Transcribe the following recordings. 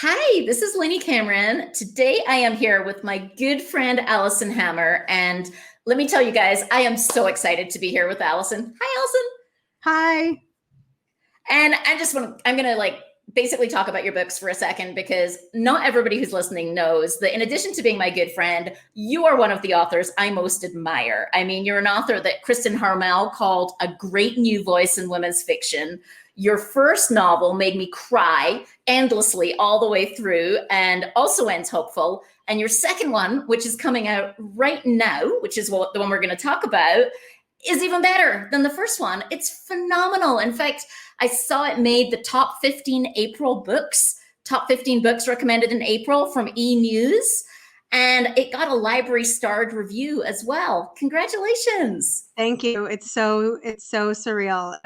Hi, this is Lainey Cameron. Today I am here with my good friend Alison Hammer. And let me tell you guys, I am so excited to be here with Alison. Hi, Alison. Hi. And I'm going to basically talk about your books for a second because not everybody who's listening knows that in addition to being my good friend, you are one of the authors I most admire. I mean, you're an author that Kristen Harmel called a great new voice in women's fiction. Your first novel made me cry endlessly all the way through and also ends hopeful. And your second one, which is coming out right now, which is the one we're going to talk about, is even better than the first one. It's phenomenal. In fact, I saw it made the top 15 April books, top 15 books recommended in April from E! News. And it got a library starred review as well. Congratulations. Thank you. It's so surreal.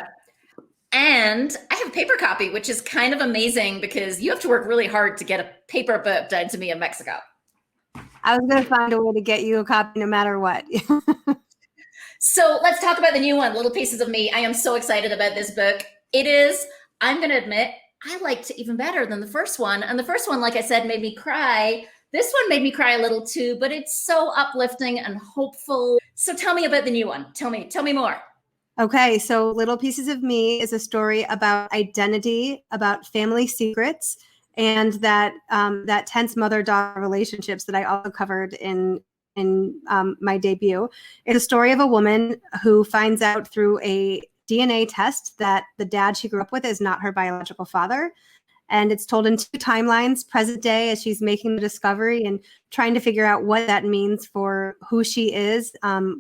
And I have a paper copy, which is kind of amazing because you have to work really hard to get a paper book down to me in Mexico. I was going to find a way to get you a copy no matter what. So let's talk about the new one, Little Pieces of Me. I am so excited about this book. It is, I'm going to admit, I liked it even better than the first one. And the first one, like I said, made me cry. This one made me cry a little too, but it's so uplifting and hopeful. So tell me about the new one. Tell me more. Okay, so Little Pieces of Me is a story about identity, about family secrets, and that tense mother-daughter relationships that I also covered in my debut. It's a story of a woman who finds out through a DNA test that the dad she grew up with is not her biological father. And it's told in two timelines, present day as she's making the discovery and trying to figure out what that means for who she is,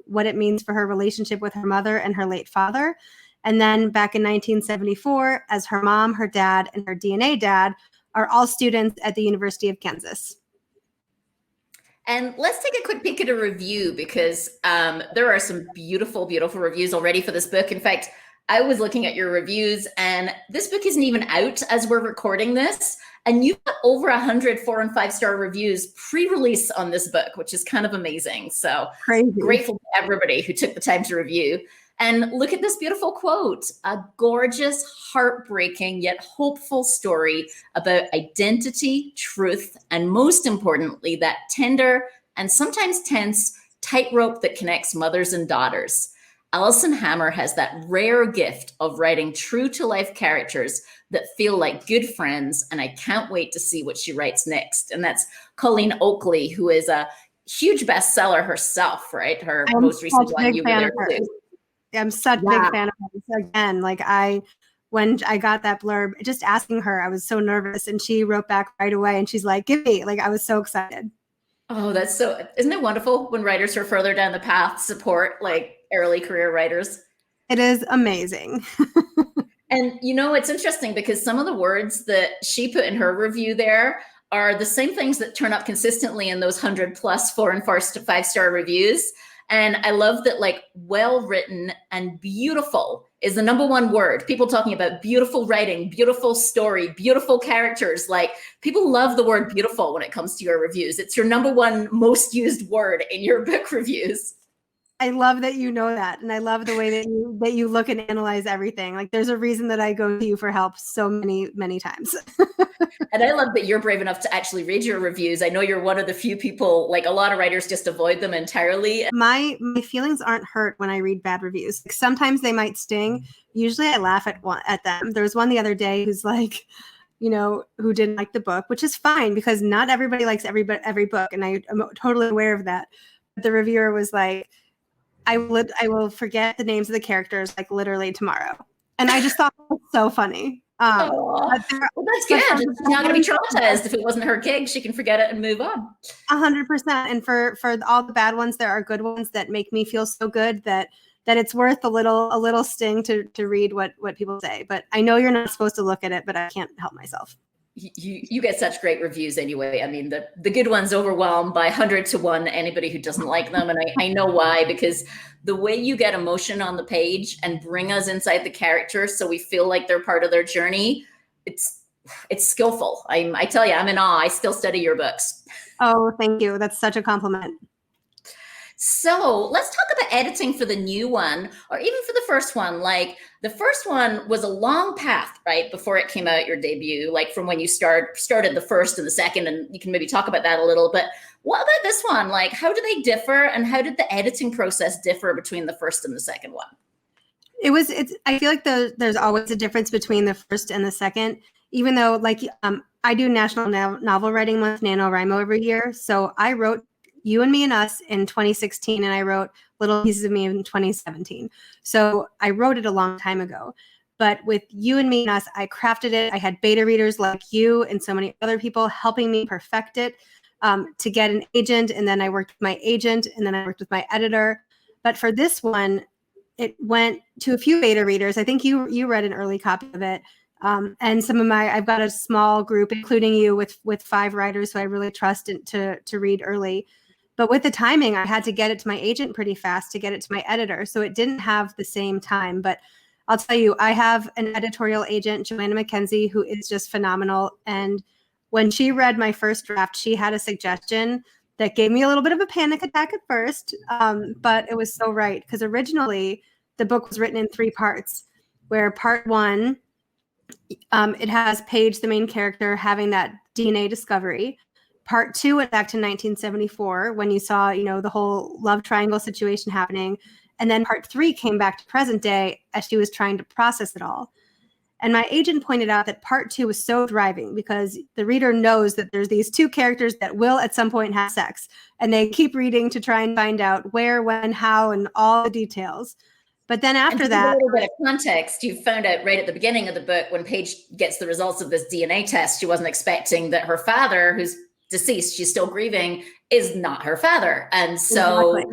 what it means for her relationship with her mother and her late father. And then back in 1974, as her mom, her dad, and her DNA dad are all students at the University of Kansas. And let's take a quick peek at a review because there are some beautiful, beautiful reviews already for this book. In fact, I was looking at your reviews and this book isn't even out as we're recording this. And you've got over 100 4- and 5-star reviews pre-release on this book, which is kind of amazing. So Crazy. Grateful to everybody who took the time to review. And look at this beautiful quote, a gorgeous, heartbreaking, yet hopeful story about identity, truth, and most importantly, that tender and sometimes tense tightrope that connects mothers and daughters. Alison Hammer has that rare gift of writing true-to-life characters that feel like good friends, and I can't wait to see what she writes next. And that's Colleen Oakley, who is a huge bestseller herself, right? Her most recent one, you were there too. I'm such a big fan of hers. Again, when I got that blurb, just asking her, I was so nervous, and she wrote back right away, and she's like, "Give me!" I was so excited. Oh, isn't it wonderful when writers who are further down the path support early career writers? It is amazing. And it's interesting because some of the words that she put in her review there are the same things that turn up consistently in those 100+ 4- and 5-star reviews. And I love that well-written and beautiful is the number one word. People talking about beautiful writing, beautiful story, beautiful characters. People love the word beautiful when it comes to your reviews. It's your number one most used word in your book reviews. I love that you know that. And I love the way that you look and analyze everything. There's a reason that I go to you for help so many, many times. And I love that you're brave enough to actually read your reviews. I know you're one of the few people, a lot of writers just avoid them entirely. My feelings aren't hurt when I read bad reviews. Sometimes they might sting. Usually I laugh at them. There was one the other day who's who didn't like the book, which is fine because not everybody likes every book. And I'm totally aware of that. But the reviewer was like, I will forget the names of the characters literally tomorrow. And I just thought that was so funny. Well, that's good. She's not going to be traumatized. If it wasn't her gig, she can forget it and move on. 100%. And for all the bad ones, there are good ones that make me feel so good that it's worth a little sting to read what people say. But I know you're not supposed to look at it, but I can't help myself. You get such great reviews anyway. I mean, the good ones overwhelm by 100 to 1 anybody who doesn't like them. And I know why, because the way you get emotion on the page and bring us inside the character so we feel like they're part of their journey, it's skillful. I tell you, I'm in awe. I still study your books. Oh, thank you. That's such a compliment. So let's talk about editing for the new one, or even for the first one. Like the first one was a long path, right, before it came out, your debut, like from when you started the first and the second, and you can maybe talk about that a little. But what about this one? Like, how do they differ, and how did the editing process differ between the first and the second one? I feel like there's always a difference between the first and the second, even though like I do National Novel Writing Month, NaNoWriMo, every year. So I wrote You and Me and Us in 2016, and I wrote Little Pieces of Me in 2017. So I wrote it a long time ago. But with You and Me and Us, I crafted it. I had beta readers like you and so many other people helping me perfect it, to get an agent. And then I worked with my agent, and then I worked with my editor. But for this one, it went to a few beta readers. I think you read an early copy of it. And I've got a small group, including you, with 5 writers who I really trust to read early. But with the timing, I had to get it to my agent pretty fast to get it to my editor. So it didn't have the same time. But I'll tell you, I have an editorial agent, Joanna McKenzie, who is just phenomenal. And when she read my first draft, she had a suggestion that gave me a little bit of a panic attack at first. But it was so right, because originally the book was written in 3 parts, where part 1, it has Paige, the main character, having that DNA discovery. Part 2 went back to 1974 when you saw, the whole love triangle situation happening. And then part 3 came back to present day as she was trying to process it all. And my agent pointed out that part 2 was so driving because the reader knows that there's these 2 characters that will at some point have sex. And they keep reading to try and find out where, when, how, and all the details. But then after that, a little bit of context, you found out right at the beginning of the book when Paige gets the results of this DNA test, she wasn't expecting that her father, who's deceased, she's still grieving, is not her father. And so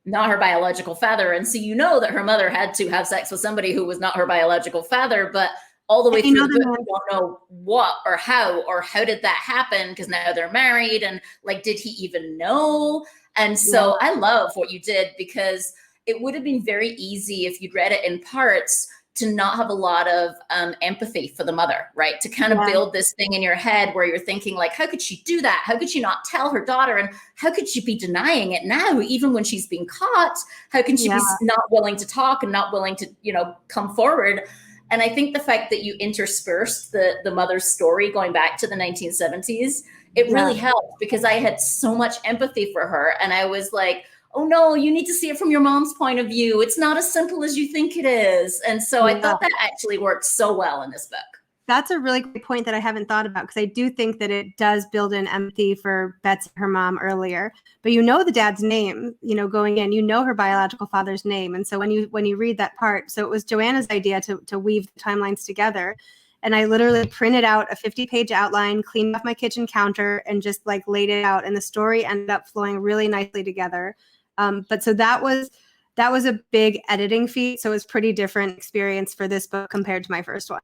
not her biological father. And so that her mother had to have sex with somebody who was not her biological father, but all the way through the book, you don't know what or how did that happen, because now they're married, and like, did he even know? And so I love what you did, because it would have been very easy if you'd read it in parts to not have a lot of empathy for the mother, right? To kind of build this thing in your head where you're thinking like, how could she do that? How could she not tell her daughter? And how could she be denying it now, even when she's being caught? How can she be not willing to talk and not willing to, come forward? And I think the fact that you interspersed the mother's story going back to the 1970s, it really helped, because I had so much empathy for her. And I was like, oh no, you need to see it from your mom's point of view. It's not as simple as you think it is. And so I thought that actually worked so well in this book. That's a really great point that I haven't thought about, because I do think that it does build in empathy for Betsy, her mom, earlier. But the dad's name, going in, her biological father's name. And so when you read that part, so it was Joanna's idea to weave the timelines together. And I literally printed out a 50-page outline, cleaned off my kitchen counter, and just like laid it out. And the story ended up flowing really nicely together. But so that was a big editing feat. So it was pretty different experience for this book compared to my first one.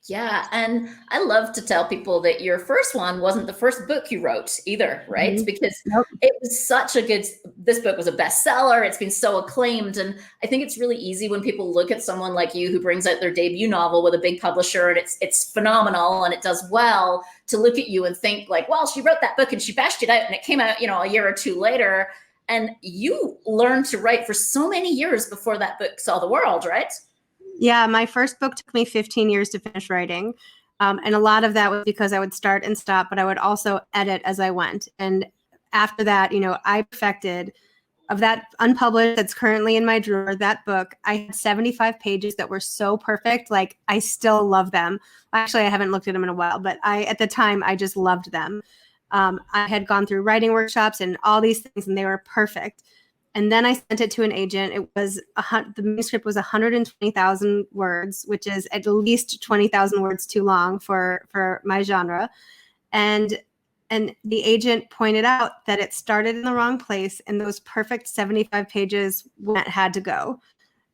Yeah. And I love to tell people that your first one wasn't the first book you wrote either, right? Mm-hmm. Because it was this book was a bestseller. It's been so acclaimed. And I think it's really easy when people look at someone like you who brings out their debut novel with a big publisher and it's phenomenal and it does well, to look at you and think like, well, she wrote that book and she bashed it out and it came out, a year or 2 later. And you learned to write for so many years before that book saw the world, right? Yeah, my first book took me 15 years to finish writing. And a lot of that was because I would start and stop, but I would also edit as I went. And after that, I perfected, of that unpublished that's currently in my drawer, that book, I had 75 pages that were so perfect. Like, I still love them. Actually, I haven't looked at them in a while, but at the time, I just loved them. I had gone through writing workshops and all these things, and they were perfect. And then I sent it to an agent. It was the manuscript was 120,000 words, which is at least 20,000 words too long for my genre. And the agent pointed out that it started in the wrong place, and those perfect 75 pages had to go.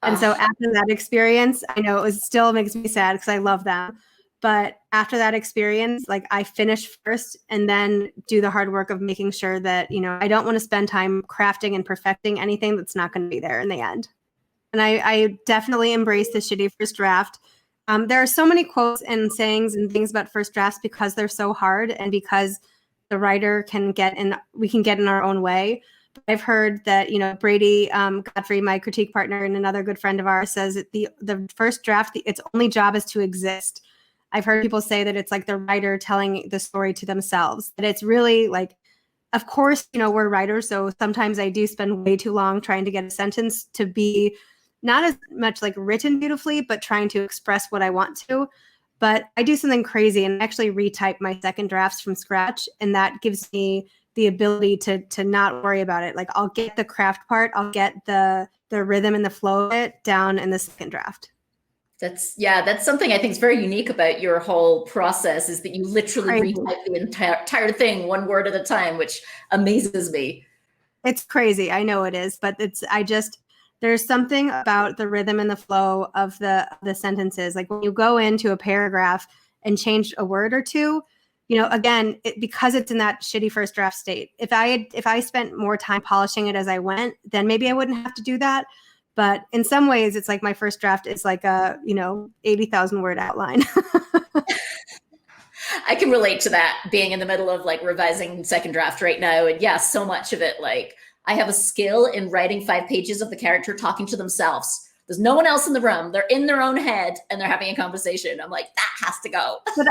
And so after that experience, I know it still makes me sad because I love them. But after that experience, like, I finish first and then do the hard work of making sure that, I don't want to spend time crafting and perfecting anything that's not going to be there in the end. And I definitely embrace the shitty first draft. There are so many quotes and sayings and things about first drafts because they're so hard and because the writer we can get in our own way. I've heard that, Brady Godfrey, my critique partner and another good friend of ours, says that the first draft, its only job is to exist. I've heard people say that it's like the writer telling the story to themselves, that it's really like, of course, we're writers, so sometimes I do spend way too long trying to get a sentence to be not as much like written beautifully, but trying to express what I want to. But I do something crazy and actually retype my second drafts from scratch, and that gives me the ability to not worry about it. Like, I'll get the craft part, I'll get the rhythm and the flow of it down in the second draft. That's something I think is very unique about your whole process, is that you literally retype the entire thing one word at a time, which amazes me. It's crazy. I know it is, but there's something about the rhythm and the flow of the sentences. Like when you go into a paragraph and change a word or two, again, because it's in that shitty first draft state. If I spent more time polishing it as I went, then maybe I wouldn't have to do that. But in some ways, it's like my first draft is like a, 80,000 word outline. I can relate to that, being in the middle of like revising second draft right now. And yeah, so much of it, like I have a skill in writing 5 pages of the character talking to themselves. There's no one else in the room. They're in their own head and they're having a conversation. I'm like, that has to go. But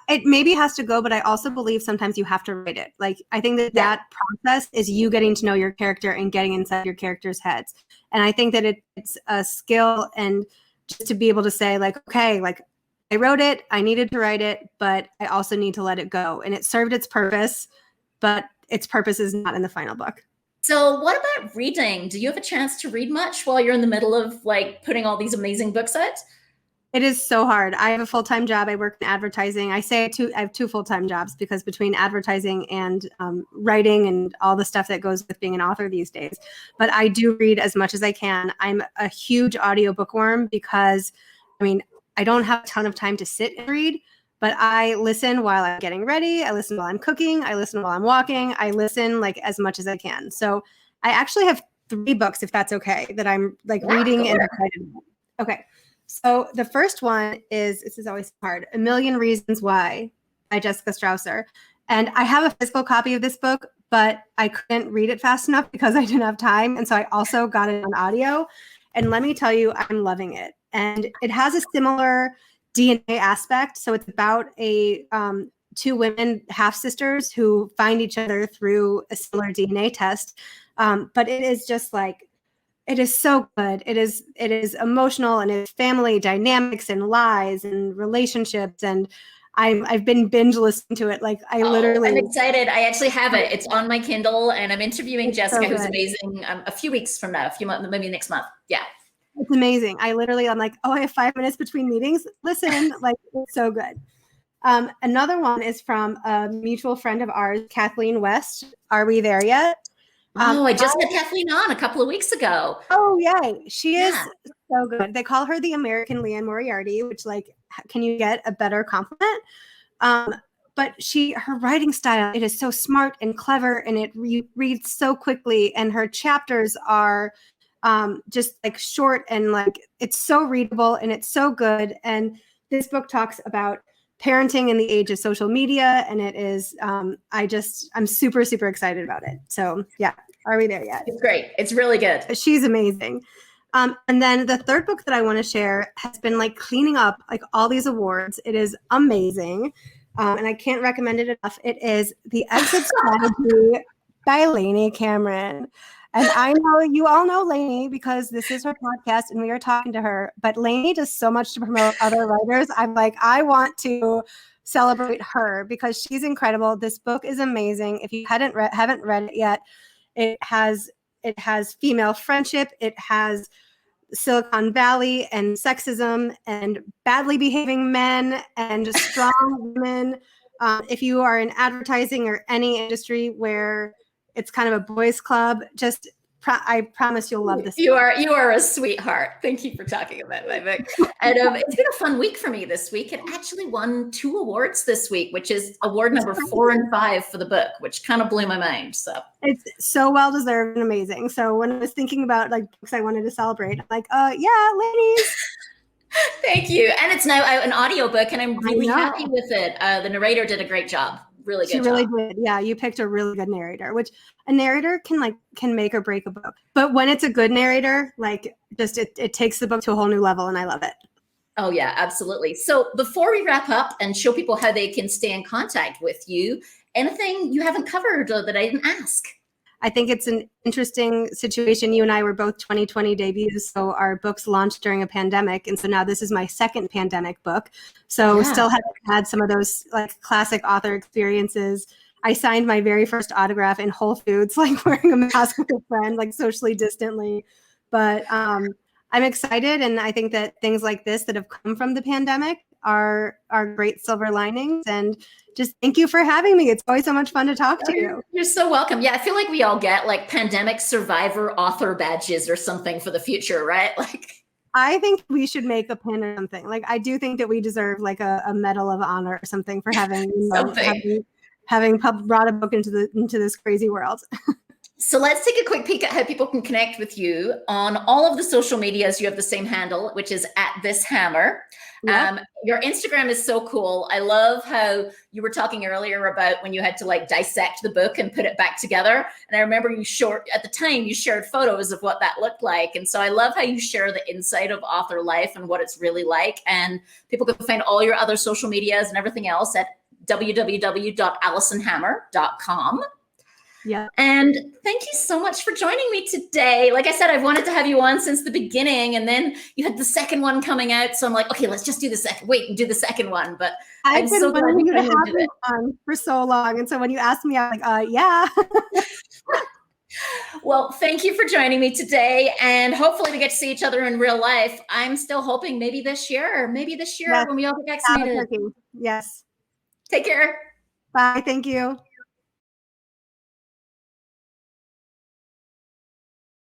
it maybe has to go, but I also believe sometimes you have to write it. Like, I think that process is you getting to know your character and getting inside your character's heads. And I think that it's a skill, and just to be able to say like, okay, like I wrote it, I needed to write it, but I also need to let it go. And it served its purpose, but its purpose is not in the final book. So what about reading? Do you have a chance to read much while you're in the middle of like putting all these amazing books out? It is so hard. I have a full-time job. I work in advertising. I have 2 full-time jobs because between advertising and writing and all the stuff that goes with being an author these days. But I do read as much as I can. I'm a huge audiobook worm because, I don't have a ton of time to sit and read, but I listen while I'm getting ready. I listen while I'm cooking. I listen while I'm walking. I listen like as much as I can. So I actually have 3 books, if that's okay, that I'm like reading and excited about. Okay. So the first one is, this is always hard, A Million Reasons Why by Jessica Strausser. And I have a physical copy of this book, but I couldn't read it fast enough because I didn't have time. And so I also got it on audio. And let me tell you, I'm loving it. And it has a similar DNA aspect. So it's about 2 women, half-sisters, who find each other through a similar DNA test. But it is just like, it is so good. It is emotional, and it's family dynamics and lies and relationships. And I've been binge listening to it. Like I'm excited. I actually have it. It's on my Kindle, and I'm interviewing Jessica, who's amazing, a few weeks from now, maybe next month. Yeah. It's amazing. I'm like, oh, I have 5 minutes between meetings. Listen, like, it's so good. Another one is from a mutual friend of ours, Kathleen West. Are We There Yet? I just had Kathleen on a couple of weeks ago. Oh, yay. She is so good. They call her the American Liane Moriarty, which, like, can you get a better compliment? But her writing style, it is so smart and clever, and it reads so quickly, and her chapters are just like short, and like it's so readable and it's so good. And this book talks about parenting in the age of social media, and it is I'm super, super excited about it. So yeah, Are We There Yet? It's great. It's really good. She's amazing. And then the third book that I want to share has been like cleaning up like all these awards. It is amazing. And I can't recommend it enough. It is The Exit Strategy by Lainey Cameron. And I know you all know Lainey because this is her podcast and we are talking to her. But Lainey does so much to promote other writers. I'm like, I want to celebrate her because she's incredible. This book is amazing. If you haven't read it yet, it has female friendship. It has Silicon Valley and sexism and badly behaving men and strong women. If you are in advertising or any industry where it's kind of a boys' club, I promise you'll love this. You are a sweetheart. Thank you for talking about my book. And it's been a fun week for me this week. It actually won 2 awards this week, which is award number 4 and 5 for the book, which kind of blew my mind. So it's so well deserved and amazing. So when I was thinking about like books I wanted to celebrate, I'm like, yeah, ladies. Thank you. And it's now out an audiobook, and I'm really happy with it. The narrator did a great job. Really She good really job. did. Yeah, you picked a really good narrator, which a narrator can make or break a book. But when it's a good narrator, like just it takes the book to a whole new level, and I love it. Oh, yeah, absolutely. So before we wrap up and show people how they can stay in contact with you, anything you haven't covered that I didn't ask? I think it's an interesting situation. You and I were both 2020 debuts, so our books launched during a pandemic, and so now this is my second pandemic book. So Yeah. still haven't had some of those like classic author experiences. I signed my very first autograph in Whole Foods, like wearing a mask with a friend, like socially distantly. But I'm excited, and I think that things like this that have come from the pandemic are great silver linings. And just thank you for having me. It's always so much fun to talk to you. You're so welcome. Yeah, I feel like we all get like pandemic survivor author badges or something for the future, right? Like, I think we should make a pin or something. Like, I do think that we deserve like a medal of honor or something for having, brought a book into this crazy world. So let's take a quick peek at how people can connect with you on all of the social medias. You have the same handle, which is @thishammer. Yep. Your Instagram is so cool. I love how you were talking earlier about when you had to like dissect the book and put it back together. And I remember at the time you shared photos of what that looked like. And so I love how you share the insight of author life and what it's really like. And people can find all your other social medias and everything else at www.alisonhammer.com. Yeah. And thank you so much for joining me today. Like I said, I've wanted to have you on since the beginning, and then you had the second one coming out. So I'm like, okay, let's just do the second. Wait and do the second one. But I've been wanting you to have me on for so long, and so when you asked me, I'm like, yeah. Well, thank you for joining me today, and hopefully we get to see each other in real life. I'm still hoping maybe this year Yes. when we all get vaccinated. Yes. Take care. Bye. Thank you.